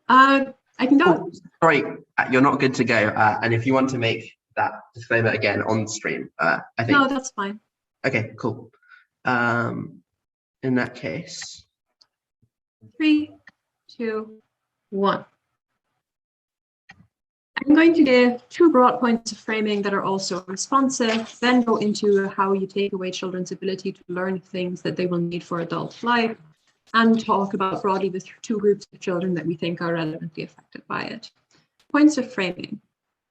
I can go. Oh, sorry, you're not good to go. And if you want to make that disclaimer again on stream, I think. No, that's fine. Okay, cool. In that case. 3, 2, 1. I'm going to give 2 broad points of framing that are also responsive, then go into how you take away children's ability to learn things that they will need for adult life, and talk about broadly the 2 groups of children that we think are relevantly affected by it. Points of framing.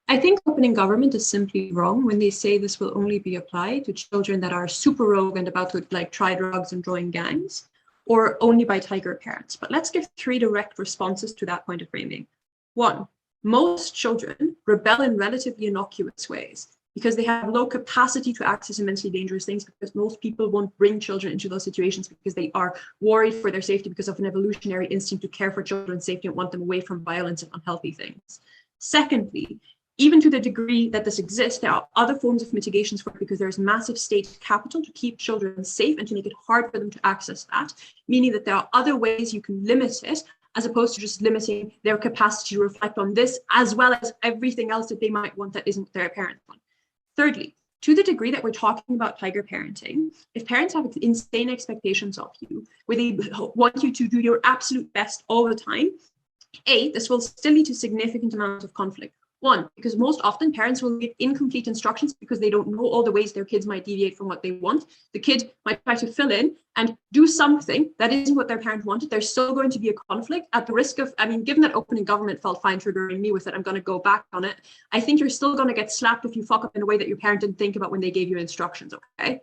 I think opening government is simply wrong when they say this will only be applied to children that are super rogue and about to try drugs and join gangs, or only by tiger parents. But let's give 3 direct responses to that point of framing. 1, most children rebel in relatively innocuous ways because they have low capacity to access immensely dangerous things, because most people won't bring children into those situations because they are worried for their safety because of an evolutionary instinct to care for children's safety and want them away from violence and unhealthy things. Secondly, even to the degree that this exists, there are other forms of mitigations for it because there's massive state capital to keep children safe and to make it hard for them to access that, meaning that there are other ways you can limit it, as opposed to just limiting their capacity to reflect on this, as well as everything else that they might want that isn't their parent one. Thirdly, to the degree that we're talking about tiger parenting, if parents have insane expectations of you, where they want you to do your absolute best all the time, this will still lead to significant amounts of conflict. 1, because most often parents will give incomplete instructions because they don't know all the ways their kids might deviate from what they want. The kid might try to fill in and do something that isn't what their parent wanted. There's still going to be a conflict at the risk of, given that opening government felt fine triggering me with it, I'm going to go back on it. I think you're still going to get slapped if you fuck up in a way that your parent didn't think about when they gave you instructions, okay?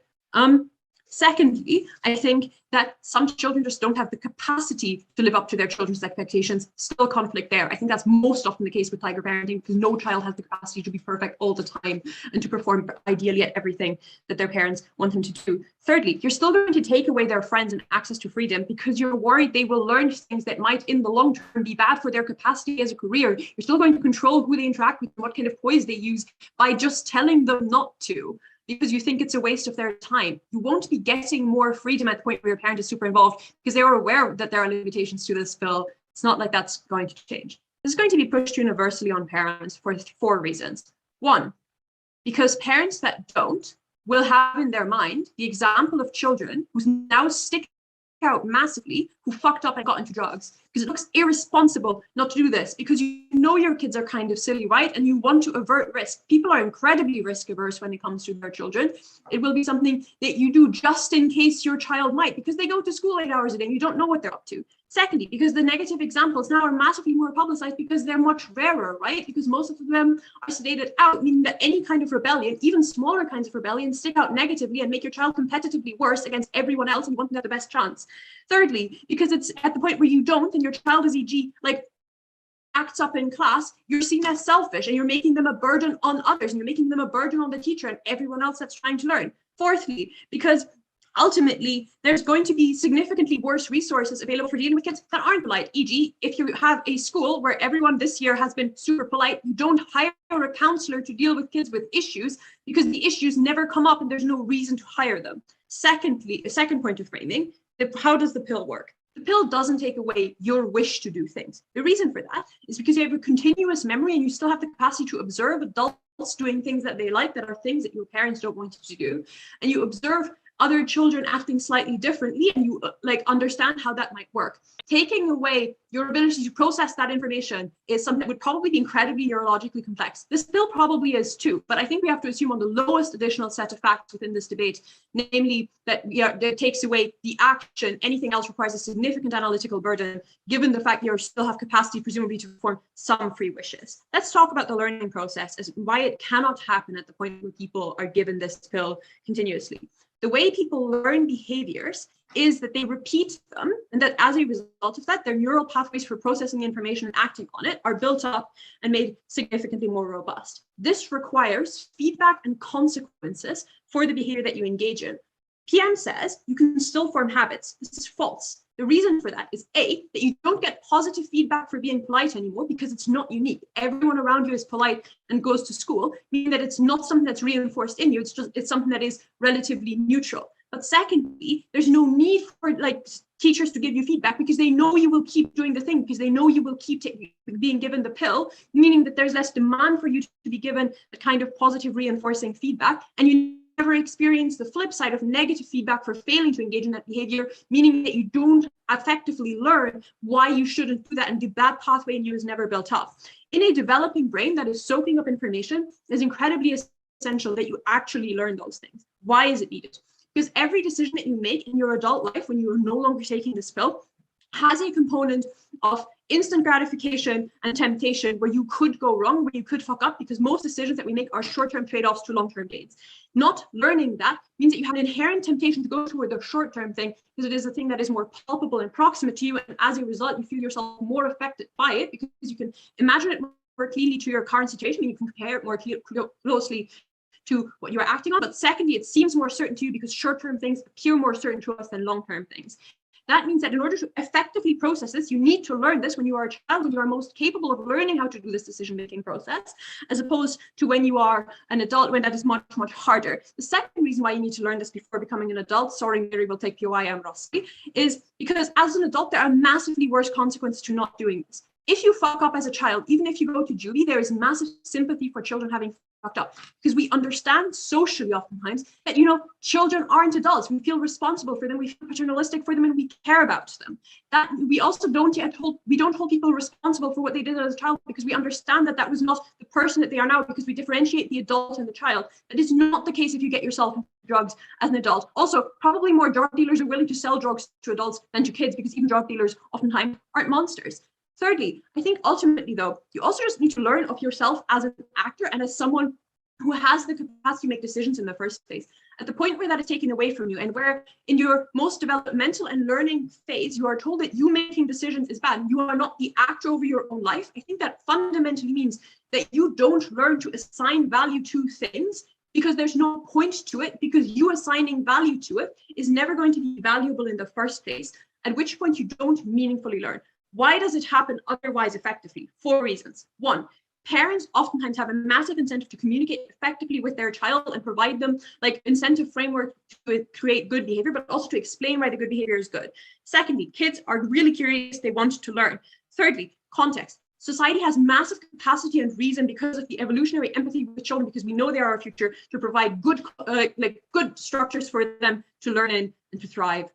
Secondly, I think that some children just don't have the capacity to live up to their children's expectations. Still conflict there. I think that's most often the case with tiger parenting, because no child has the capacity to be perfect all the time and to perform ideally at everything that their parents want them to do. Thirdly, you're still going to take away their friends and access to freedom because you're worried they will learn things that might in the long term be bad for their capacity as a career. You're still going to control who they interact with and what kind of toys they use by just telling them not to, because you think it's a waste of their time. You won't be getting more freedom at the point where your parent is super involved because they are aware that there are limitations to this bill. It's not like that's going to change. This is going to be pushed universally on parents for 4 reasons. 1, because parents that don't will have in their mind the example of children who now stick out massively, who fucked up and got into drugs, because it looks irresponsible not to do this, because you know your kids are kind of silly, right? And you want to avert risk. People are incredibly risk averse when it comes to their children. It will be something that you do just in case your child might, because they go to school 8 hours a day and you don't know what they're up to. Secondly, because the negative examples now are massively more publicized because they're much rarer, right? Because most of them are sedated out, meaning that any kind of rebellion, even smaller kinds of rebellion, stick out negatively and make your child competitively worse against everyone else and you want them to have the best chance. Thirdly, because it's at the point where you don't and your child is, e.g., acts up in class, you're seen as selfish and you're making them a burden on others and you're making them a burden on the teacher and everyone else that's trying to learn. Fourthly, because ultimately, there's going to be significantly worse resources available for dealing with kids that aren't polite. E.g., if you have a school where everyone this year has been super polite, you don't hire a counselor to deal with kids with issues because the issues never come up and there's no reason to hire them. Secondly, a second point of framing, how does the pill work? The pill doesn't take away your wish to do things. The reason for that is because you have a continuous memory and you still have the capacity to observe adults doing things that they like, that are things that your parents don't want you to do. And you observe other children acting slightly differently and you understand how that might work. Taking away your ability to process that information is something that would probably be incredibly neurologically complex. This bill probably is too, but I think we have to assume on the lowest additional set of facts within this debate, namely that it takes away the action. Anything else requires a significant analytical burden, given the fact you still have capacity presumably to perform some free wishes. Let's talk about the learning process as why it cannot happen at the point where people are given this pill continuously. The way people learn behaviors is that they repeat them, and that as a result of that, their neural pathways for processing information and acting on it are built up and made significantly more robust. This requires feedback and consequences for the behavior that you engage in. PM says you can still form habits. This is false. The reason for that is A, that you don't get positive feedback for being polite anymore because it's not unique. Everyone around you is polite and goes to school, meaning that it's not something that's reinforced in you. It's something that is relatively neutral. But secondly, there's no need for teachers to give you feedback because they know you will keep doing the thing, because they know you will keep being given the pill, meaning that there's less demand for you to be given the kind of positive reinforcing feedback, and you never experience the flip side of negative feedback for failing to engage in that behavior, meaning that you don't effectively learn why you shouldn't do that, and the bad pathway in you is never built up. In a developing brain that is soaking up information, it's incredibly essential that you actually learn those things. Why is it needed? Because every decision that you make in your adult life when you are no longer taking this pill has a component of instant gratification and temptation where you could go wrong, where you could fuck up, because most decisions that we make are short-term trade-offs to long-term gains. Not learning that means that you have an inherent temptation to go toward the short-term thing because it is a thing that is more palpable and proximate to you, and as a result, you feel yourself more affected by it because you can imagine it more clearly to your current situation, and you can compare it more closely to what you're acting on. But secondly, it seems more certain to you because short-term things appear more certain to us than long-term things. That means that in order to effectively process this, you need to learn this when you are a child, when you are most capable of learning how to do this decision-making process, as opposed to when you are an adult, when that is much, much harder. The second reason why you need to learn this before becoming an adult, sorry, Mary will take POI, I'm rusty, is because as an adult, there are massively worse consequences to not doing this. If you fuck up as a child, even if you go to juvie, there is massive sympathy for children having fucked up, because we understand socially oftentimes that, you know, children aren't adults. We feel responsible for them, we feel paternalistic for them, and we care about them. That we also don't hold people responsible for what they did as a child, because we understand that that was not the person that they are now, because we differentiate the adult and the child. That is not the case if you get yourself into drugs as an adult. Also, probably more drug dealers are willing to sell drugs to adults than to kids, because even drug dealers oftentimes aren't monsters. Thirdly, I think ultimately, though, you also just need to learn of yourself as an actor and as someone who has the capacity to make decisions in the first place. At the point where that is taken away from you, and where in your most developmental and learning phase, you are told that you making decisions is bad, you are not the actor over your own life, I think that fundamentally means that you don't learn to assign value to things, because there's no point to it, because you assigning value to it is never going to be valuable in the first place, at which point you don't meaningfully learn. Why does it happen otherwise effectively? 4 reasons. 1, parents oftentimes have a massive incentive to communicate effectively with their child and provide them like incentive framework to create good behavior, but also to explain why the good behavior is good. Secondly, kids are really curious, they want to learn. Thirdly, context. Society has massive capacity and reason, because of the evolutionary empathy with children, because we know they are our future, to provide good, good structures for them to learn in and to thrive